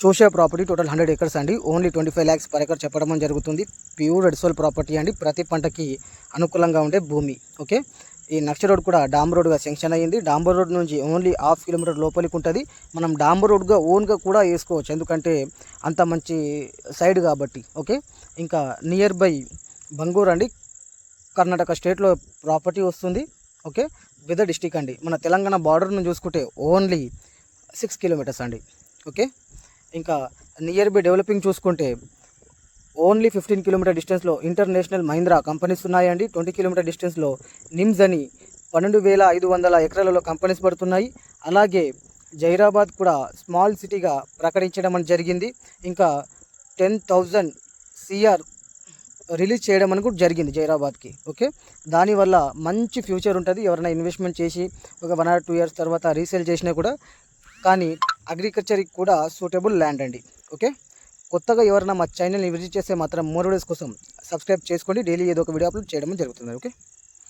చూసే property total 100 acres అండి. Only 25 lakhs per acre చెప్పడం జరుగుతుంది. ప్యూర్ రెడ్ సోల్ ప్రాపర్టీ అండి. ప్రతి పంటకి అనుకూలంగా ఉండే భూమి. ఓకే, ఈ నక్ష రోడ్ కూడా డాంబర్ రోడ్గా శాంక్షన్ అయ్యింది. డాంబర్ రోడ్ నుంచి ఓన్లీ 1/2 kilometer లోపలికి ఉంటుంది. మనం డాంబర్ రోడ్గా ఓన్గా కూడా వేసుకోవచ్చు, ఎందుకంటే అంత మంచి సైడ్ కాబట్టి. ఓకే, ఇంకా నియర్ బై బంగూర్ అండి, కర్ణాటక స్టేట్లో ప్రాపర్టీ వస్తుంది. ఓకే, బిదర్ డిస్టిక్ అండి. మన తెలంగాణ బార్డర్ను చూసుకుంటే ఓన్లీ 6 kilometers అండి. ఓకే, ఇంకా నియర్ బై డెవలపింగ్ చూసుకుంటే ఓన్లీ 15 kilometer డిస్టెన్స్లో ఇంటర్నేషనల్ మహీంద్రా కంపెనీస్ ఉన్నాయండి. 20 kilometer డిస్టెన్స్లో నిమ్స్ అని 12,500 ఎకరాలలో కంపెనీస్ పడుతున్నాయి. అలాగే జైరాబాద్ కూడా స్మాల్ సిటీగా ప్రకటించడం అని జరిగింది. ఇంకా 10,000 CR రిలీజ్ చేయడం అని కూడా జరిగింది జైరాబాద్కి. ఓకే, దానివల్ల మంచి ఫ్యూచర్ ఉంటుంది. ఎవరైనా ఇన్వెస్ట్మెంట్ చేసి ఒక 1 or 2 years తర్వాత రీసేల్ చేసినా కూడా, కానీ అగ్రికల్చర్కి కూడా సూటబుల్ ల్యాండ్ అండి. ఓకే, కొత్తగా ఎవరైనా మా ఛానల్ని విజిట్ చేస్తే మాత్రం మోర్ వీడియోస్ కోసం సబ్స్క్రైబ్ చేసుకోండి. డైలీ ఏదో ఒక వీడియో అప్లోడ్ చేయడం జరుగుతుంది. ఓకే.